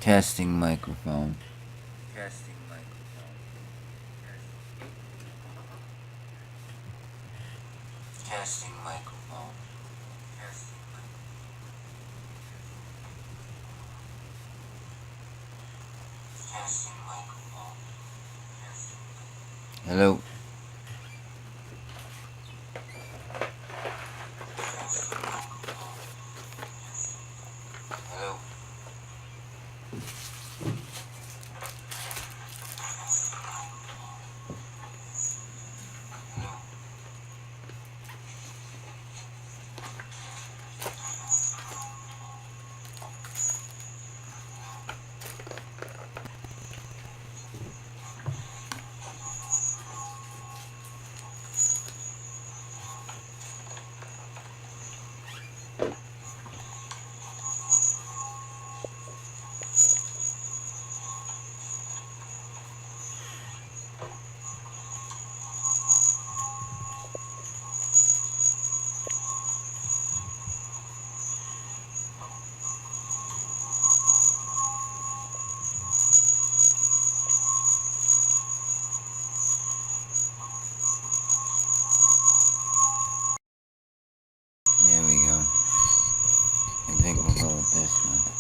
Testing microphone. Testing microphone. Testing microphone. Hello. Hello. There we go. I think we'll go with this one.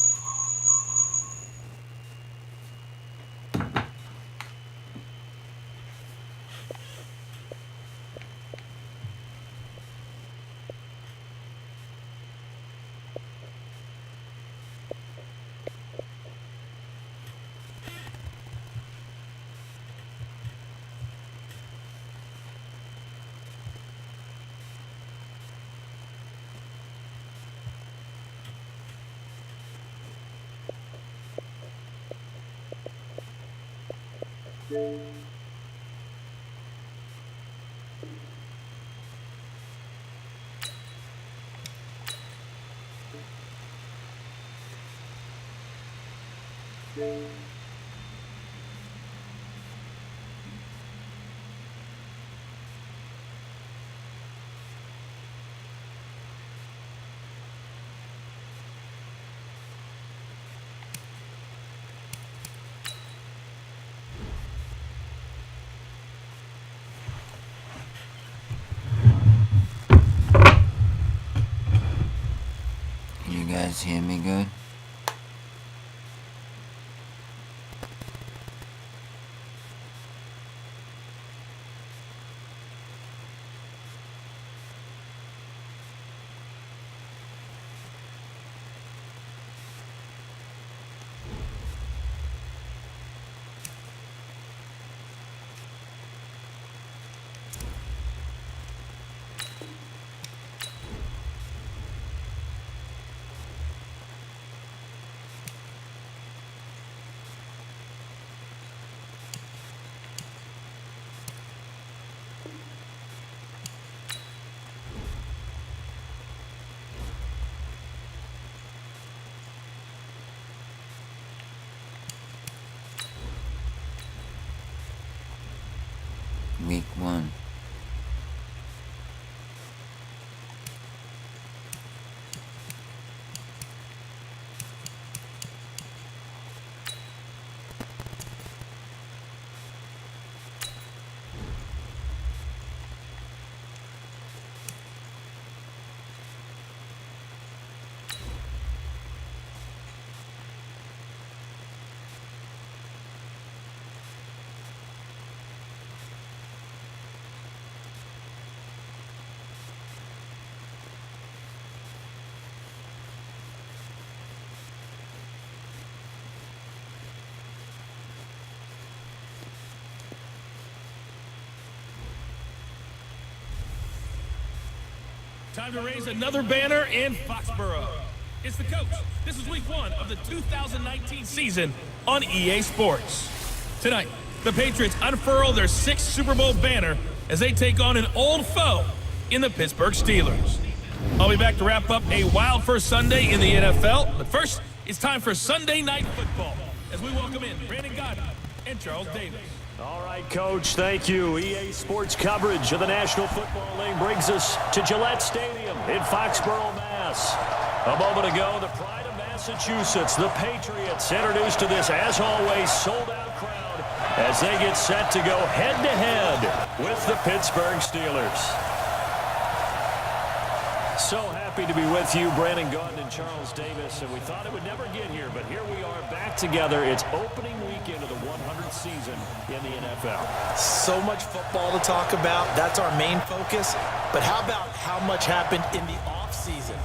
Can you guys hear me good? Week 1. Time to raise another banner in Foxborough. It's the coach. This is week 1 of the 2019 season on EA Sports. Tonight, the Patriots unfurl their 6th Super Bowl banner as they take on an old foe in the Pittsburgh Steelers. I'll be back to wrap up a wild first Sunday in the NFL, but first, it's time for Sunday Night Football as we welcome in Brandon Godden and Charles Davis. All right, Coach, thank you. EA Sports coverage of the National Football League brings us to Gillette Stadium in Foxborough, Mass. A moment ago, the pride of Massachusetts, the Patriots introduced to this, as always, sold-out crowd as they get set to go head-to-head with the Pittsburgh Steelers. So happy to be with you, Brandon Gaudin and Charles Davis, and we thought it would never get here, but here we are back together. It's opening weekend of the 100th season in the NFL. So much football to talk about. That's our main focus. But how about how much happened in the offseason?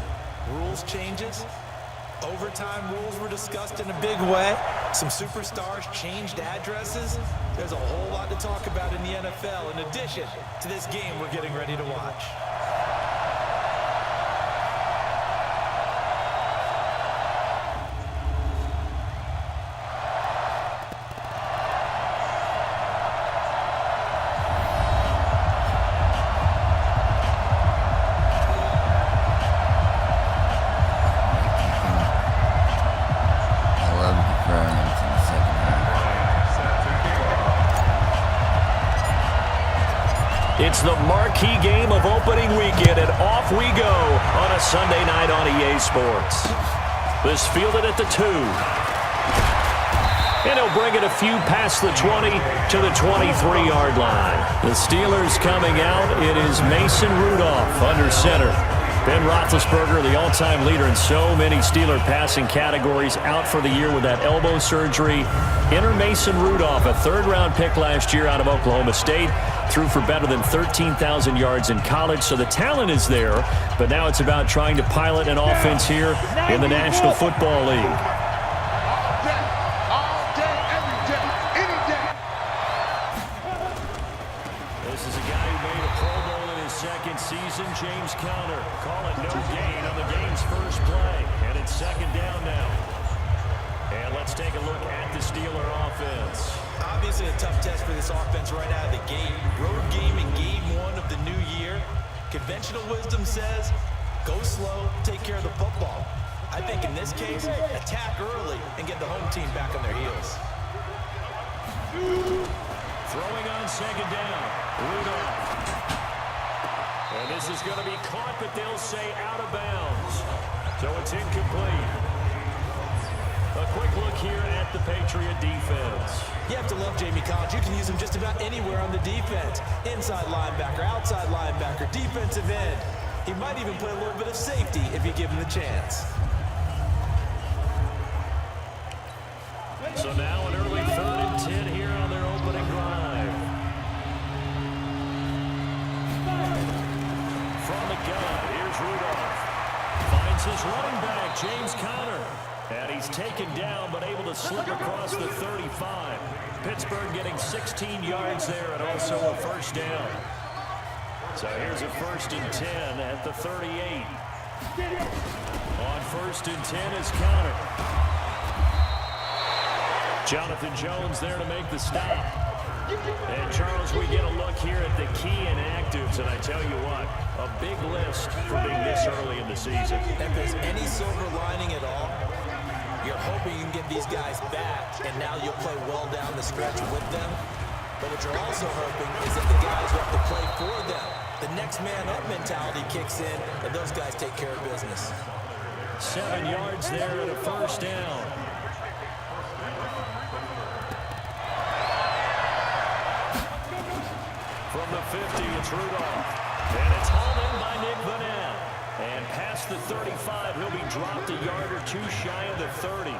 Rules changes. Overtime rules were discussed in a big way. Some superstars changed addresses. There's a whole lot to talk about in the NFL in addition to this game we're getting ready to watch. It's the marquee game of opening weekend, and off we go on a Sunday night on EA Sports. This fielded at the 2. And he'll bring it a few past the 20 to the 23-yard line. The Steelers coming out. It is Mason Rudolph under center. Ben Roethlisberger, the all-time leader in so many Steeler passing categories, out for the year with that elbow surgery. Enter Mason Rudolph, a third-round pick last year out of Oklahoma State. Threw for better than 13,000 yards in college, so the talent is there. But now it's about trying to pilot an offense here in the National Football League. This is a guy who made a Pro Bowl in his second season, James Conner. Call it no gain on the game's first play. And it's second down now. And let's take a look at the Steeler offense. Obviously a tough test for this offense right out of the gate. Road game in game 1 of the new year. Conventional wisdom says, go slow, take care of the football. I think in this case, attack early and get the home team back on their heels. Throwing on second down, Rudolph. And this is going to be caught, but they'll say out of bounds. So it's incomplete. A quick look here at the Patriot defense. You have to love Jamie Collins. You can use him just about anywhere on the defense. Inside linebacker, outside linebacker, defensive end. He might even play a little bit of safety if you give him the chance. So now an early 3rd and 10 here on their opening drive. From the gun, here's Rudolph. Finds his running back, James Conner. And he's taken down, but able to slip across the 35. Pittsburgh getting 16 yards there and also a first down. So here's a 1st and 10 at the 38. On 1st and 10 is Conner. Jonathan Jones there to make the stop. And Charles, we get a look here at the key inactives, and I tell you what, a big list for being this early in the season. If there's any silver lining at all, you're hoping you can get these guys back, and now you'll play well down the stretch with them. But what you're also hoping is that the guys who have to play for them, the next man up mentality kicks in, and those guys take care of business. 7 yards there and a first down. From the 50, it's Rudolph. And it's hauled in by Nick Vanette. And past the 35, he'll be dropped a yard or two shy of the 30.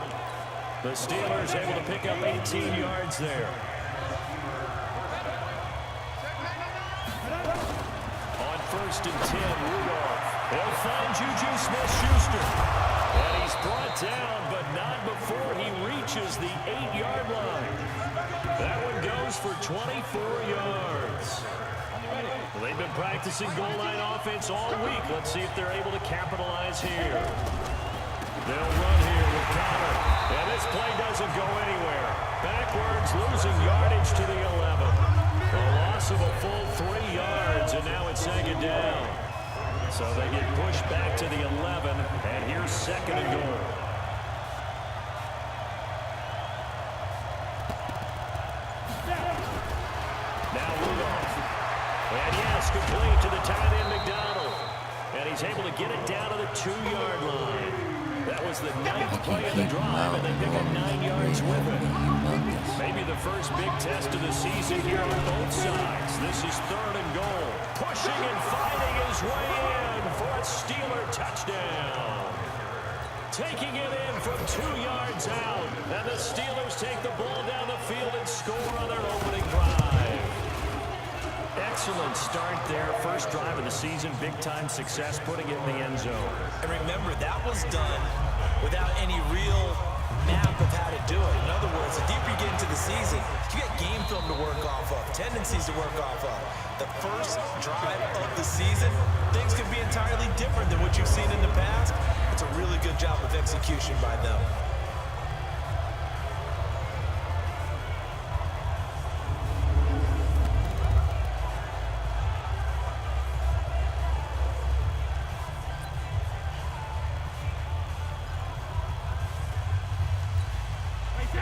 The Steelers able to pick up 18 yards there. On 1st and 10, Rudolph. He'll find Juju Smith-Schuster. And he's brought down, but not before he reaches the 8-yard line. That one goes for 24 yards. Well, they've been practicing goal line offense all week. Let's see if they're able to capitalize here. They'll run here with Conner. And this play doesn't go anywhere. Backwards, losing yardage to the 11. A loss of a full 3 yards, and now it's 2nd down. So they get pushed back to the 11, and here's 2nd and goal. Now Rudolph. And yes, complete to the tight end McDonald. And he's able to get it down to the 2-yard line. That was the I ninth can play of the keep him drive, out and they and pick up roll 9 him yards away. with That it. would be humongous. Maybe the first big test of the season here on both sides. This is 3rd and goal. Pushing and fighting his way in for a Steeler touchdown. Taking it in from 2 yards out. And the Steelers take the ball down the field and score on their opening drive. Excellent start there. First drive of the season. Big-time success putting it in the end zone. And remember, that was done without any real map of how to do it. In other words, the deeper you get into the season, you get game film to work off of, tendencies to work off of. The first drive of the season, things can be entirely different than what you've seen in the past. It's a really good job of execution by them.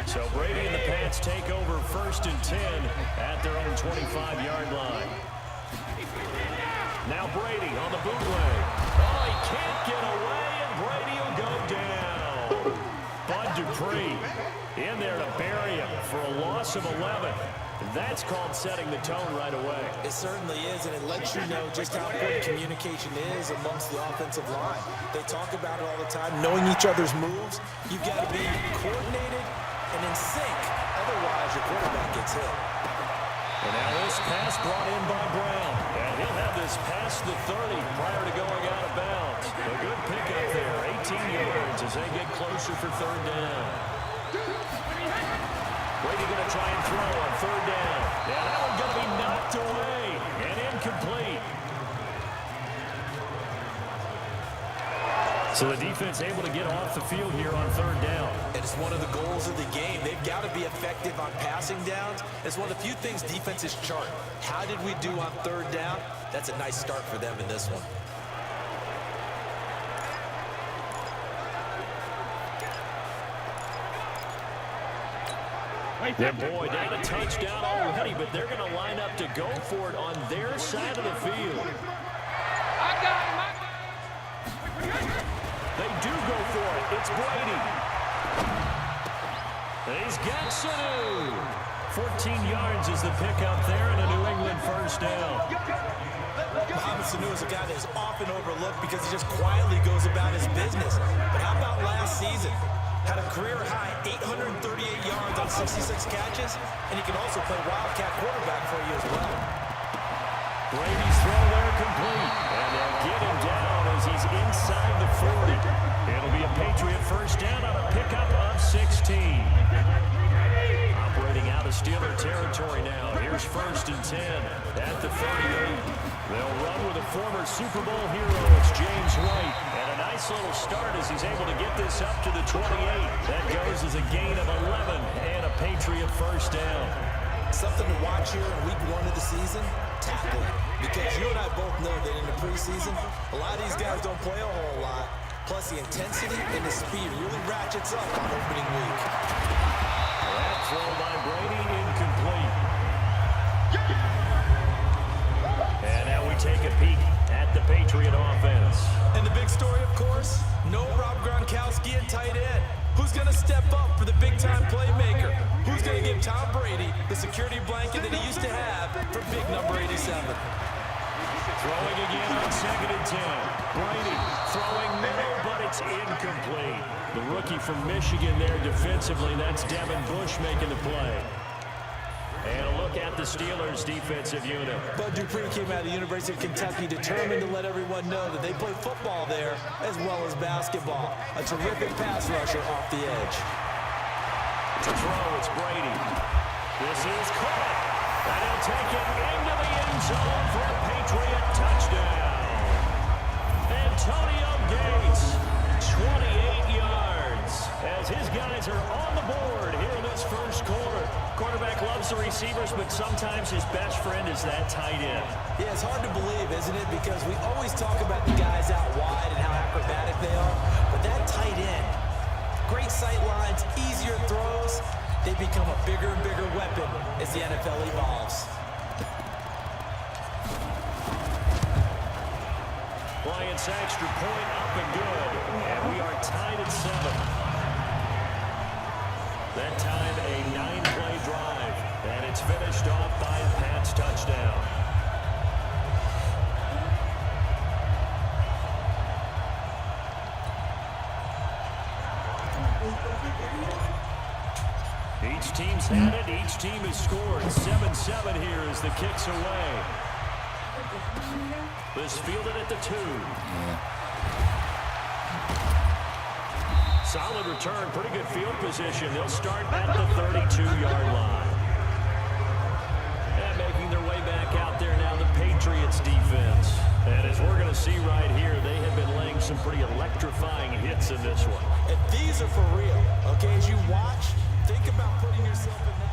So Brady and the Pats take over 1st and 10 at their own 25-yard line. Now Brady on the bootleg. Oh, he can't get away, and Brady will go down. Bud Dupree in there to bury him for a loss of 11. That's called setting the tone right away. It certainly is, and it lets you know just how important communication is amongst the offensive line. They talk about it all the time, knowing each other's moves. You've got to be coordinated and in sync. Otherwise, your quarterback gets hit. And now this pass brought in by Brown. And he'll have this past the 30 prior to going out of bounds. A good pickup there, 18 yards as they get closer for 3rd down. Brady going to try and throw on 3rd down. And that one going to be knocked away and incomplete. So the defense able to get off the field here on 3rd down. And it's one of the goals of the game. They've got to be effective on passing downs. It's one of the few things defenses chart. How did we do on 3rd down? That's a nice start for them in this one. Their boy down a touchdown already, but they're going to line up to go for it on their side of the field. They do go for it. It's Brady. He's got Sanu. 14 yards is the pickup there, and a New England 1st down. Mohamed Sanu is a guy that is often overlooked because he just quietly goes about his business. But how about last season? Had a career-high 838 yards on 66 catches, and he can also play wildcat quarterback for you as well. Brady's throw there complete, and they'll get him down as he's inside the 40. It'll be a Patriot 1st down on a pickup of 16. Operating out of Steeler territory now. Here's 1st and 10 at the 38. They'll run with a former Super Bowl hero. It's James White. And a nice little start as he's able to get this up to the 28. That goes as a gain of 11 and a Patriot 1st down. Something to watch here in week 1 of the season, tackling. Because you and I both know that in the preseason, a lot of these guys don't play a whole lot. Plus the intensity and the speed really ratchets up on opening week. That throw by Brady incomplete. And now we take a peek at the Patriot offense. And the big story, of course, no Rob Gronkowski at tight end. Who's going to step up for the big-time playmaker? Who's going to give Tom Brady the security blanket that he used to have for big number 87? Throwing again on 2nd and 10. Brady throwing middle, but it's incomplete. The rookie from Michigan there defensively. That's Devin Bush making the play. And a look at the Steelers' defensive unit. Bud Dupree came out of the University of Kentucky determined to let everyone know that they play football there as well as basketball. A terrific pass rusher off the edge. To throw, it's Brady. This is caught. And he'll take it into the end zone for a Patriot touchdown. Antonio Gates, 28 yards, as his guys are on the board here in this 1st quarter. Quarterback loves the receivers, but sometimes his best friend is that tight end. Yeah, it's hard to believe, isn't it? Because we always talk about the guys out wide and how acrobatic they are. But that tight end, great sight lines, easier throws, they become a bigger and bigger weapon as the NFL evolves. Lions This extra point up and good. And we are tied at 7. That time a 9-play drive. And it's finished off by a Pats touchdown. Each team's had it. Each team has scored. 7-7 here as the kick's away. This fielded at the 2. Solid return. Pretty good field position. They'll start at the 32-yard line. And making their way back out there now, the Patriots defense. And as we're going to see right here, they have been laying some pretty electrifying hits in this one. And these are for real. Okay, as you watch, think about putting yourself in that.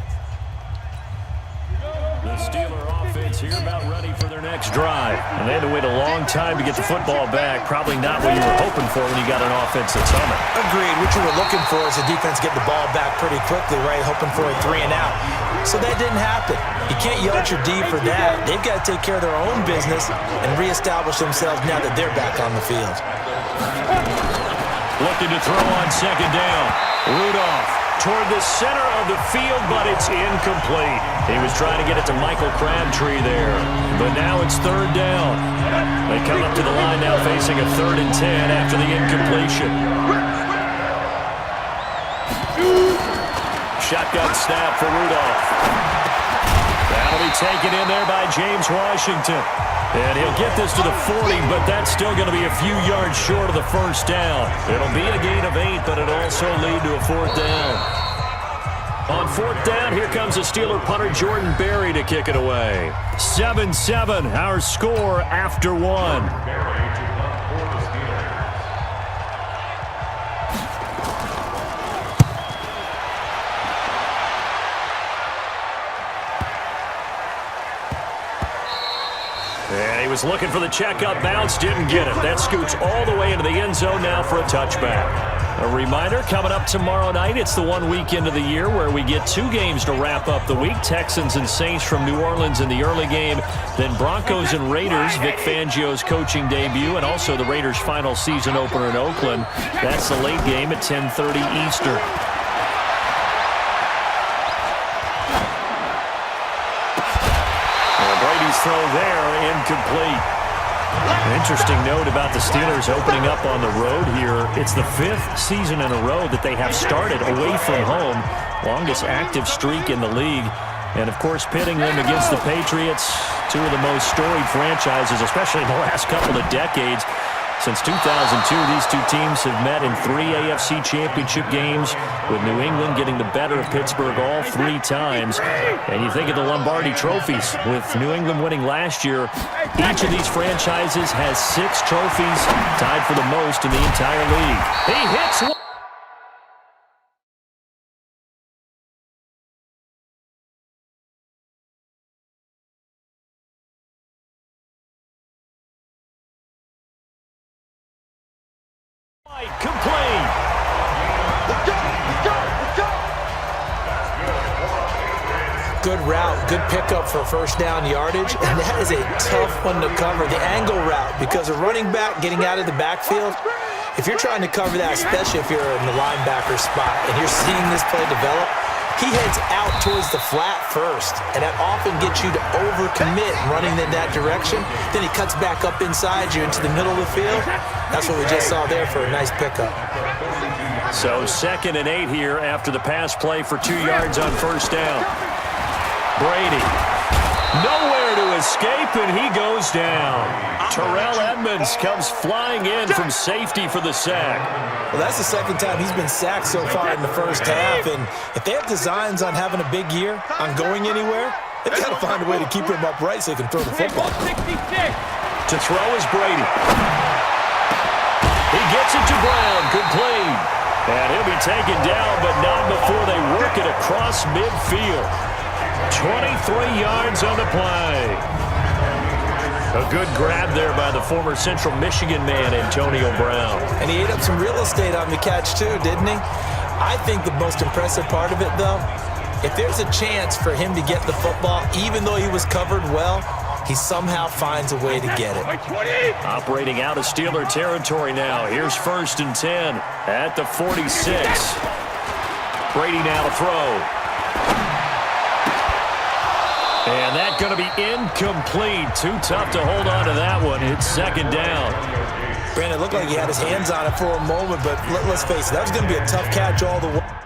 The Steeler offense here about ready for their next drive. And they had to wait a long time to get the football back. Probably not what you were hoping for when you got an offense that's humming. Agreed. What you were looking for is the defense getting the ball back pretty quickly, right? Hoping for a 3 and out. So that didn't happen. You can't yell at your D for that. They've got to take care of their own business and reestablish themselves now that they're back on the field. Looking to throw on second down. Rudolph toward the center of the field, but it's incomplete. He was trying to get it to Michael Crabtree there, but now it's third down. They come up to the line now facing a 3rd and 10 after the incompletion. Shotgun snap for Rudolph. That'll be taken in there by James Washington. And he'll get this to the 40, but that's still going to be a few yards short of the first down. It'll be a gain of 8, but it'll also lead to a 4th down. On 4th down, here comes the Steeler punter Jordan Berry to kick it away. 7-7, our score after 1. And he was looking for the checkup bounce, didn't get it. That scoots all the way into the end zone now for a touchback. A reminder, coming up tomorrow night, it's the one weekend of the year where we get 2 games to wrap up the week. Texans and Saints from New Orleans in the early game. Then Broncos and Raiders, Vic Fangio's coaching debut, and also the Raiders' final season opener in Oakland. That's the late game at 10:30 Eastern. Throw there, incomplete. An interesting note about the Steelers opening up on the road here. It's the 5th season in a row that they have started away from home. Longest active streak in the league. And, of course, pitting them against the Patriots, 2 of the most storied franchises, especially in the last couple of decades. Since 2002, these 2 teams have met in 3 AFC championship games, with New England getting the better of Pittsburgh all 3 times. And you think of the Lombardi trophies, with New England winning last year. Each of these franchises has 6 trophies, tied for the most in the entire league. He hits one. Complete. Let's go, let's go, let's go. Good route, good pickup for first down yardage, and that is a tough one to cover, the angle route, because a running back getting out of the backfield, if you're trying to cover that, especially if you're in the linebacker spot and you're seeing this play develop, he heads out towards the flat first, and that often gets you to overcommit running in that direction. Then he cuts back up inside you into the middle of the field. That's what we just saw there for a nice pickup. So 2nd and 8 here after the pass play for 2 yards on first down. Brady, nowhere to escape, and he goes down. Terrell Edmonds comes flying in from safety for the sack. Well, that's the 2nd time he's been sacked so far in the first half, and if they have designs on having a big year, on going anywhere, they've got to find a way to keep him upright so he can throw the football. 66. To throw is Brady. He gets it to Brown, complete. And he'll be taken down, but not before they work it across midfield. 23 yards on the play. A good grab there by the former Central Michigan man, Antonio Brown. And he ate up some real estate on the catch too, didn't he? I think the most impressive part of it, though, if there's a chance for him to get the football, even though he was covered well, he somehow finds a way to get it. Operating out of Steeler territory now. Here's 1st and 10 at the 46. Brady now to throw. And that's going to be incomplete. Too tough to hold on to that one. It's 2nd down. Brandon, it looked like he had his hands on it for a moment, but let's face it, that was going to be a tough catch all the way.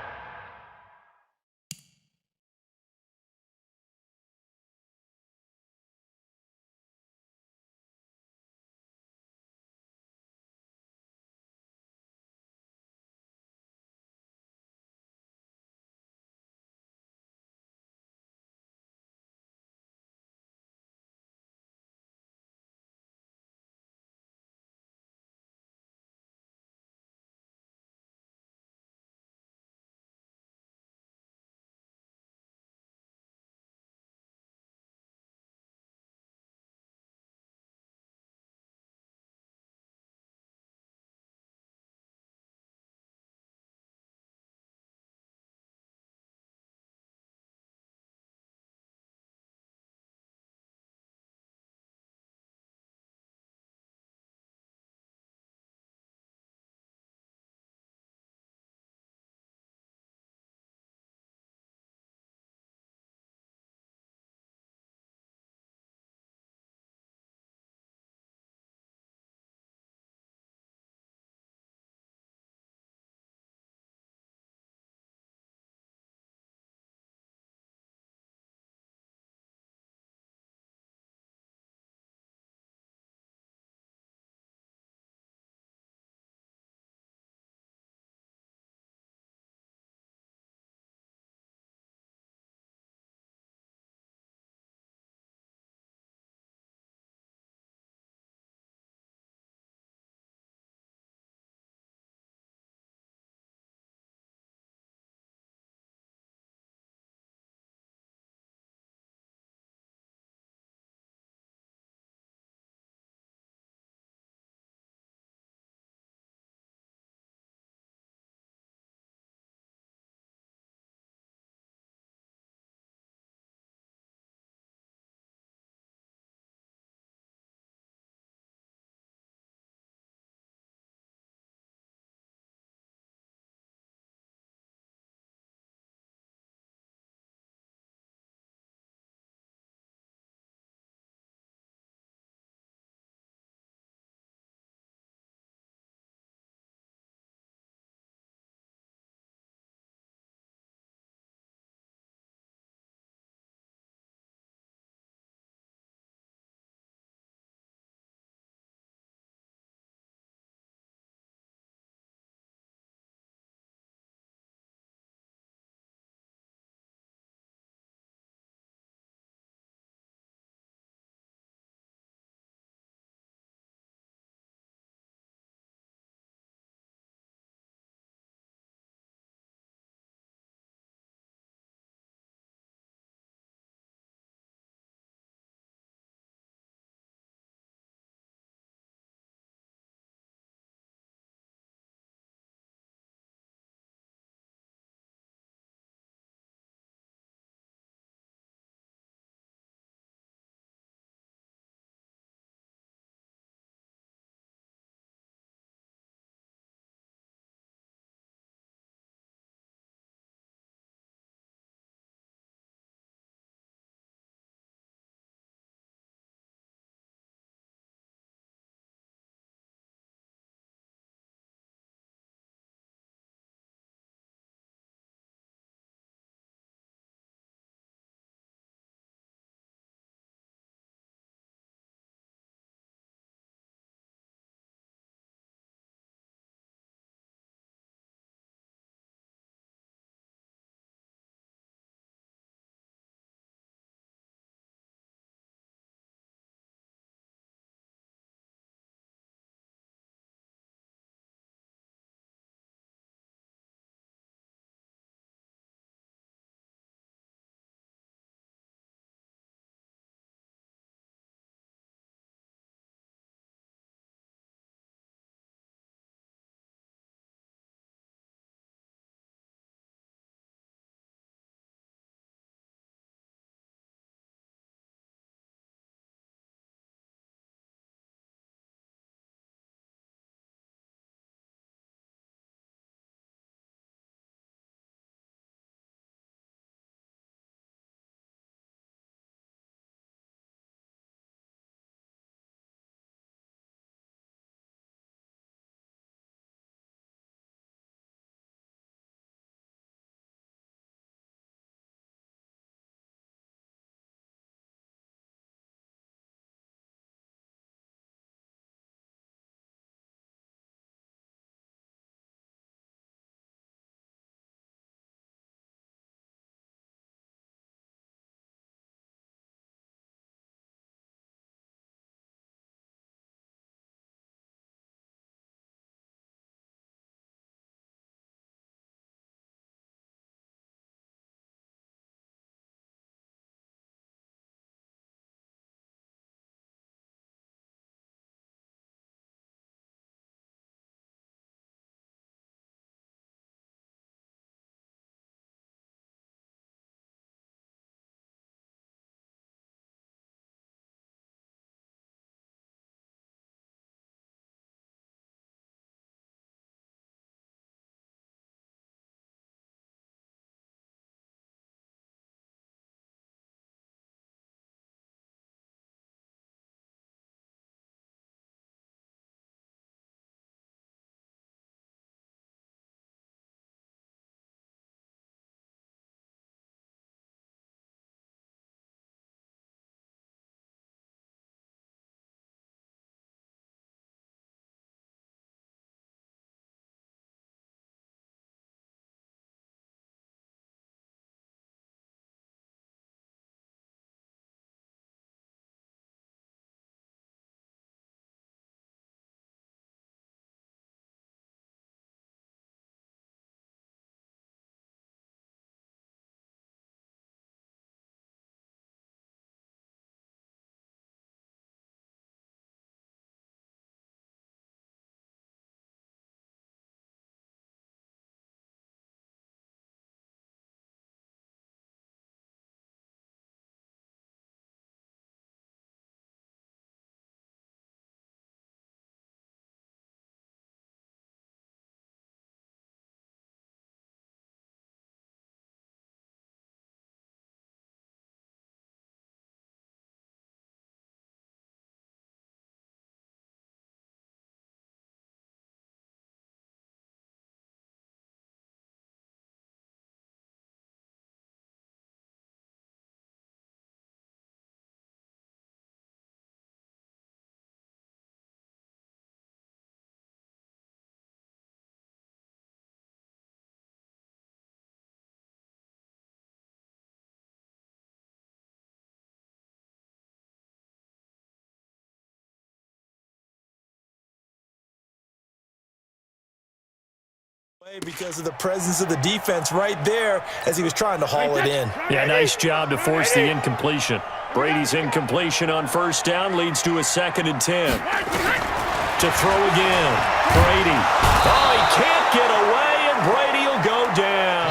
Because of the presence of the defense right there as he was trying to haul it in. Yeah, nice job to force the incompletion. Brady's incompletion on first down leads to a 2nd and 10. To throw again. Brady. Oh, he can't get away, and Brady will go down.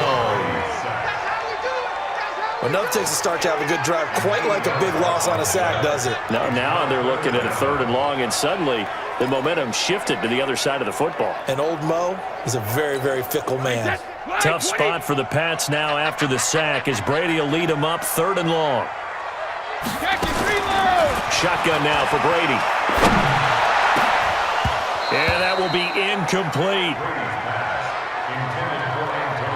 Enough takes a start to have a good drive, quite like a big loss on a sack, does it? Now they're looking at a 3rd and long, and suddenly the momentum shifted to the other side of the football. And old Mo is a very, very fickle man. Tough spot for the Pats now after the sack as Brady will lead them up 3rd and long. Shotgun now for Brady. And that will be incomplete.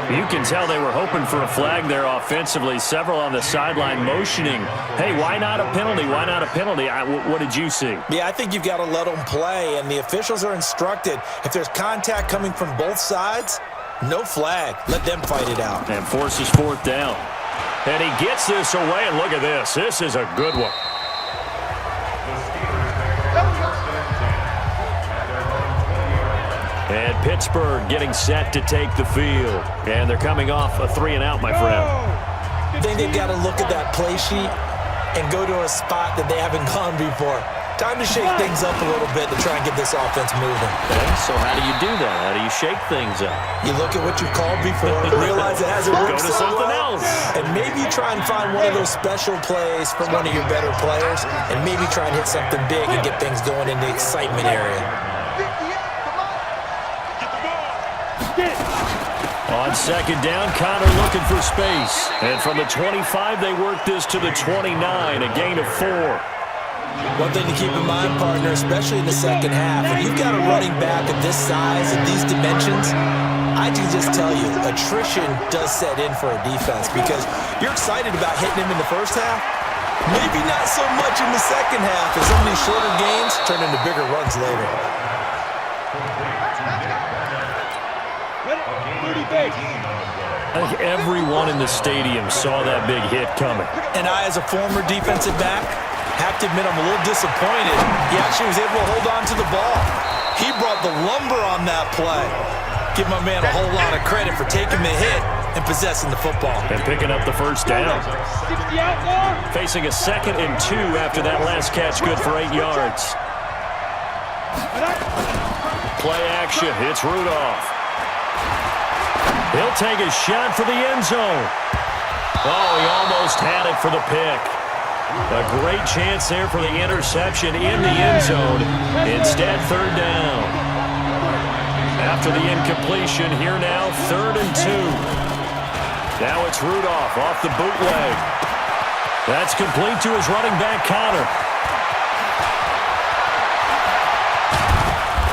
You can tell they were hoping for a flag there offensively. Several on the sideline motioning, hey, why not a penalty? Why not a penalty? What did you see? Yeah, I think you've got to let them play, and the officials are instructed. If there's contact coming from both sides, no flag. Let them fight it out. And forces 4th down. And he gets this away, and look at this. This is a good one. And Pittsburgh getting set to take the field. And they're coming off a 3-and-out, my friend. I think they've got to look at that play sheet and go to a spot that they haven't gone before. Time to shake things up a little bit to try and get this offense moving. Okay, so how do you do that? How do you shake things up? You look at what you called before, realize it hasn't worked Go to so something well, else. and maybe try and find one of those special plays from one of your better players, and maybe try and hit something big and get things going in the excitement area. On 2nd down, Connor looking for space. And from the 25, they work this to the 29, a gain of 4. One thing to keep in mind, partner, especially in the second half, when you've got a running back of this size and these dimensions, I can just tell you, attrition does set in for a defense because you're excited about hitting him in the first half. Maybe not so much in the second half as some of these shorter gains turn into bigger runs later. I think everyone in the stadium saw that big hit coming. And I, as a former defensive back, have to admit I'm a little disappointed. He actually was able to hold on to the ball. He brought the lumber on that play. Give my man a whole lot of credit for taking the hit and possessing the football. And picking up the first down. Facing a 2nd and 2 after that last catch, good for 8 yards. Play action, it's Rudolph. He'll take a shot for the end zone. Oh, he almost had it for the pick. A great chance there for the interception in the end zone. Instead, 3rd down. After the incompletion, here now, 3rd and 2. Now it's Rudolph off the bootleg. That's complete to his running back, Connor.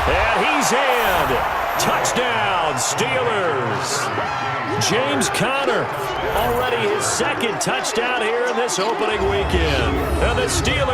And he's in. Touchdown, Steelers. James Conner, already his 2nd touchdown here in this opening weekend. And the Steelers